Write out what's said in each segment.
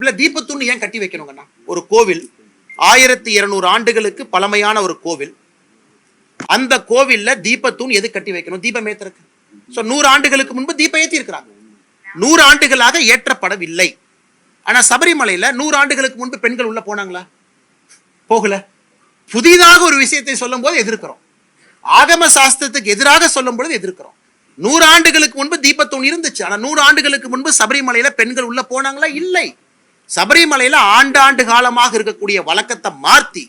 கோவில்ல தீபத்தூண் ஏன் கட்டி வைக்கணுங்கண்ணா? ஒரு கோவில் 1200 ஆண்டுகளுக்கு பழமையான ஒரு கோவில், அந்த கோவில்ல தீபத்தூண் எது கட்டி வைக்கணும்? தீபம் ஏத்துறதுக்கு. 100 ஆண்டுகளுக்கு முன்பு தீபம் ஏத்தி இருக்கிறாங்க, 100 ஆண்டுகளாக ஏற்றப்படவில்லை. ஆனா சபரிமலையில 100 ஆண்டுகளுக்கு முன்பு பெண்கள் உள்ள போனாங்களா? போகல. புதிதாக ஒரு விஷயத்தை சொல்லும் போது எதிர்க்கிறோம், ஆகம சாஸ்திரத்துக்கு எதிராக சொல்லும் பொழுது எதிர்க்கிறோம். 100 ஆண்டுகளுக்கு முன்பு தீபத்தூண் இருந்துச்சு, ஆனா 100 ஆண்டுகளுக்கு முன்பு சபரிமலையில பெண்கள் உள்ள போனாங்களா? இல்லை. சபரிமலையில ஆண்டாண்டு காலமாக இருக்கக்கூடிய வழக்கத்தை மாற்றி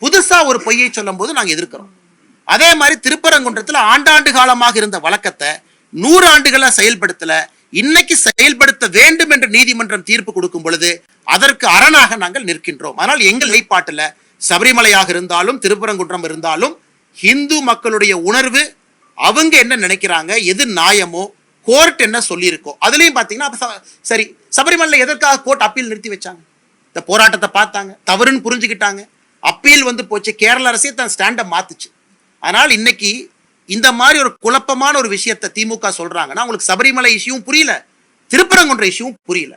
புதுசா ஒரு பொய்யை சொல்லும் போது நாங்க எதிர்க்கிறோம். அதே மாதிரி திருப்பரங்குன்றத்துல ஆண்டாண்டு காலமாக இருந்த வழக்கத்தை 100 ஆண்டுகளா செயல்படுத்தல, இன்னைக்கு செயல்படுத்த வேண்டும் என்று நீதிமன்றம் தீர்ப்பு கொடுக்கும் பொழுது அதற்கு அரணாக நாங்கள் நிற்கின்றோம். ஆனால் எங்கள் நிலைப்பாட்டுல சபரிமலையாக இருந்தாலும் திருப்பரங்குன்றம் இருந்தாலும் இந்து மக்களுடைய உணர்வு, அவங்க என்ன நினைக்கிறாங்க, எது நியாயமோ, கோர்ட் என்ன சொல்லியிருக்கோ அதுலயும் பாத்தீங்கன்னா சரி. சபரிமலை எதற்காக கோர்ட் அப்பீல் நிறுத்தி வச்சாங்க? இந்த போராட்டத்தை பார்த்தாங்க, தவறுன்னு புரிஞ்சுக்கிட்டாங்க, அப்பீல் வந்து போச்சு, கேரள அரசே தன் ஸ்டாண்டை மாத்துச்சு. ஆனால் இன்னைக்கு இந்த மாதிரி ஒரு குழப்பமான ஒரு விஷயத்தை திமுக சொல்றாங்கன்னா உங்களுக்கு சபரிமலை இஷ்யூவும் புரியல, திருப்பரங்குன்ற இஷ்யூவும் புரியல,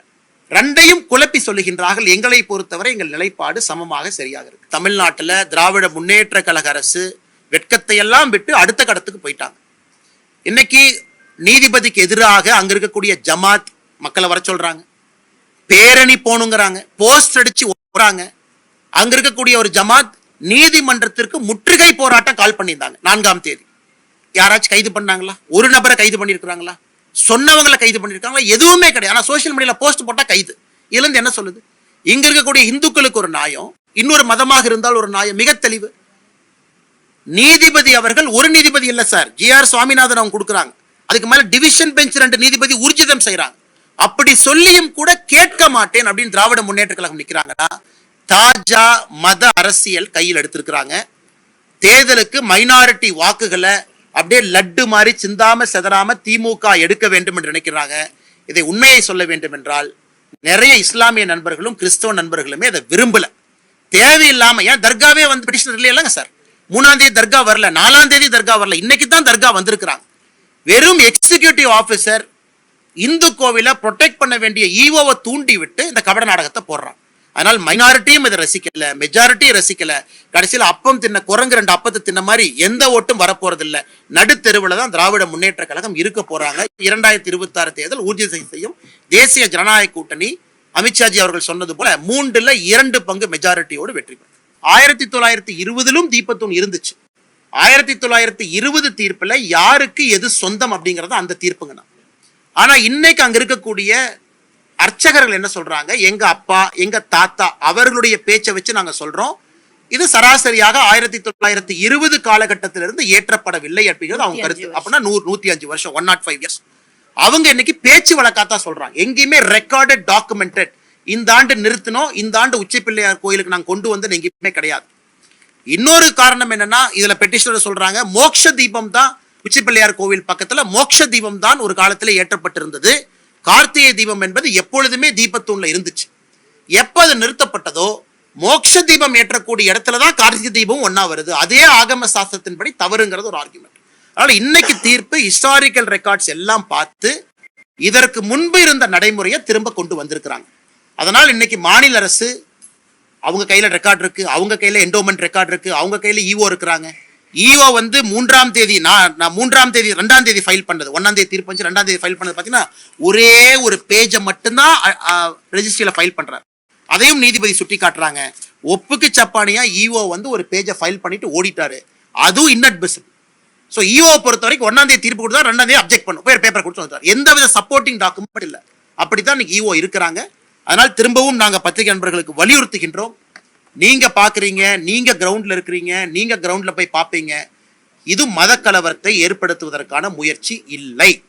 ரெண்டையும் குழப்பி சொல்லுகின்றார்கள். எங்களை பொறுத்தவரை எங்கள் நிலைப்பாடு சமமாக சரியாக இருக்கு. தமிழ்நாட்டில் திராவிட முன்னேற்ற கழக அரசு வெட்கத்தை எல்லாம் விட்டு அடுத்த கடத்துக்கு போயிட்டாங்க. இன்னைக்கு நீதிபதிக்கு எதிராக அங்க இருக்கக்கூடிய ஜமாத் மக்களை வர சொல்றாங்க, பேரணி போனுங்கிறாங்க, போஸ்ட் அடிச்சு போறாங்க. அங்க இருக்கக்கூடிய ஒரு ஜமாத் நீதிமன்றத்திற்கு முற்றுகை போராட்டம் கால் பண்ணியிருந்தாங்க 4ஆம் தேதி. யாராச்சும் கைது பண்ணாங்களா? ஒரு நபரை கைது பண்ணிருக்காங்களா? சொன்னவங்களை கைது பண்ணிருக்காங்களா? எதுவுமே கிடையாது. ஆனா சோசியல் மீடியால போஸ்ட் போட்டா கைது. இதுல இருந்து என்ன சொல்லுது? இங்க இருக்கக்கூடிய இந்துக்களுக்கு ஒரு நியாயம், இன்னொரு மதமாக இருந்தால் ஒரு நியாயம். மிக தெளிவு. நீதிபதி அவர்கள் ஒரு நீதிபதி இல்ல சார், ஜி.ஆர். சுவாமிநாதன் அவங்க கொடுக்குறாங்க, அதுக்கு மேல டிவிஷன் பெஞ்ச் 2 நீதிபதி ஊர்ஜிதம் செய்யறாங்க. அப்படி சொல்லியும் கூட கேட்க மாட்டேன் அப்படின்னு திராவிட முன்னேற்ற கழகம் நிக்கிறாங்கன்னா தாஜா மத அரசியல் கையில் எடுத்திருக்கிறாங்க. தேர்தலுக்கு மைனாரிட்டி வாக்குகளை அப்படியே லட்டு மாதிரி சிந்தாம செதறாம திமுக எடுக்க வேண்டும் என்று நினைக்கிறாங்க. இதை உண்மையை சொல்ல வேண்டும் என்றால் நிறைய இஸ்லாமிய நண்பர்களும் கிறிஸ்தவ நண்பர்களுமே அதை விரும்பல. தேவையில்லாம ஏன் தர்காவே வந்து பெட்டிஷன் இல்லைங்க சார், 3ஆம் தேதி தர்கா வரல, 4ஆம் தேதி தர்கா வரல, இன்னைக்கு தான் தர்கா வந்திருக்கிறாங்க. வெறும் எக்ஸிகியூட்டிவ் ஆபீசர் இந்து கோவிலை ப்ரொடெக்ட் பண்ண வேண்டிய ஈவோவை தூண்டி விட்டு இந்த கபட நாடகத்தை போடுறான். அதனால் மைனாரிட்டியும் இதை ரசிக்கல, மெஜாரிட்டியும் ரசிக்கல. கடைசியில் அப்பம் தின்ன குரங்கு 2 அப்பத்தை தின்ன மாதிரி எந்த ஓட்டும் வரப்போறது இல்லை. நடுத்தெருவில் தான் திராவிட முன்னேற்ற கழகம் இருக்க போறாங்க. 2026 தேர்தல் ஊர்ஜிதம் செய்யும் தேசிய ஜனநாயக கூட்டணி அமித்ஷாஜி அவர்கள் சொன்னது போல 3ல் 2 பங்கு மெஜாரிட்டியோடு வெற்றி பெறும். 1920 தீபத்தூண் இருந்துச்சு. 1920 தீர்ப்புல யாருக்கு எது சொந்தம் அப்படிங்கறது அந்த தீர்ப்புங்க. ஆனா இன்னைக்கு அங்க இருக்கக்கூடிய அர்ச்சகர்கள் என்ன சொல்றாங்க, எங்க அப்பா எங்க தாத்தா அவர்களுடைய பேச்சை வச்சு நாங்க சொல்றோம், இது சராசரியாக 1920 காலகட்டத்திலிருந்து ஏற்றப்படவில்லை அப்படிங்கிறது அவங்க கருத்து. அப்படின்னா 105 வருஷம், 105 இயர்ஸ். அவங்க இன்னைக்கு பேச்சு வழக்காத்தான் சொல்றாங்க, எங்கேயுமே ரெக்கார்டட் டாக்குமெண்டட். இந்த ஆண்டு நிறுத்தினோம், இந்த ஆண்டு உச்சிப்பிள்ளையார் கோயிலுக்கு நாங்க கொண்டு வந்து எங்கேயுமே கிடையாது. இன்னொரு காரணம் என்னன்னா, இதுல பெட்டிஷனர் சொல்றாங்க மோட்ச தீபம் தான் உச்சிப்பிள்ளையார் கோவில் பக்கத்துல மோட்ச தீபம் தான் ஒரு காலத்துல ஏற்றப்பட்டிருந்தது. கார்த்திகை தீபம் என்பது எப்பொழுதுமே தீபத்தூண்ல இருந்துச்சு. எப்ப அது நிறுத்தப்பட்டதோ மோட்ச தீபம் ஏற்றக்கூடிய இடத்துலதான் கார்த்திகை தீபம் ஒன்னா வருது. அதே ஆகம சாஸ்திரத்தின்படி தவறுங்கிறது ஒரு ஆர்குமெண்ட். அதனால இன்னைக்கு தீர்ப்பு ஹிஸ்டாரிக்கல் ரெக்கார்ட்ஸ் எல்லாம் பார்த்து இதற்கு முன்பு இருந்த நடைமுறையை திரும்ப கொண்டு வந்திருக்கிறாங்க. அதனால் இன்னைக்கு மாநில அரசு அவங்க கையில ரெக்கார்ட் இருக்கு, அவங்க கையில என்டோமெண்ட் ரெக்கார்ட் இருக்கு, அவங்க கையில ஈஓ இருக்கிறாங்க. ஈஓ வந்து 3ஆம் தேதி, நான் 3ஆம் தேதி 2ஆம் தேதி ஃபைல் பண்ணது, 1ஆம் தேதி தீர்ப்பு வந்து 2ஆம் தேதி ஃபைல் பண்ணது பாத்தீங்கன்னா ஒரே ஒரு பேஜை மட்டும்தான் ரெஜிஸ்ட்ரியில ஃபைல் பண்றாரு. அதையும் நீதிபதி சுட்டி காட்டுறாங்க. ஒப்புக்கு சப்பானியா ஈஓ வந்து ஒரு பேஜை ஃபைல் பண்ணிட்டு ஓடிட்டாரு, அதுவும் இன்அட்மிசிபிள். ஸோ ஈஓ பொறுத்த வரைக்கும் 1ஆம் தேதி தீர்ப்பு கொடுத்தா 2ஆம் தேதி அப்ஜெக்ட் பண்ணும், பேப்பர் கொடுத்து வந்துட்டார். எந்தவித சப்போர்ட்டிங் டாக்குமெண்ட் இல்லை. அப்படித்தான் இன்னைக்கு ஈஓ இருக்கிறாங்க. அதனால் திரும்பவும் நாங்க பத்திரிகை நண்பர்களுக்கு வலியுறுத்துகின்றோம், நீங்க பாக்குறீங்க, நீங்க கிரவுண்ட்ல இருக்கிறீங்க, நீங்க கிரவுண்ட்ல போய் பாப்பீங்க, இது மத கலவரத்தை ஏற்படுத்துவதற்கான முயற்சி இல்லை.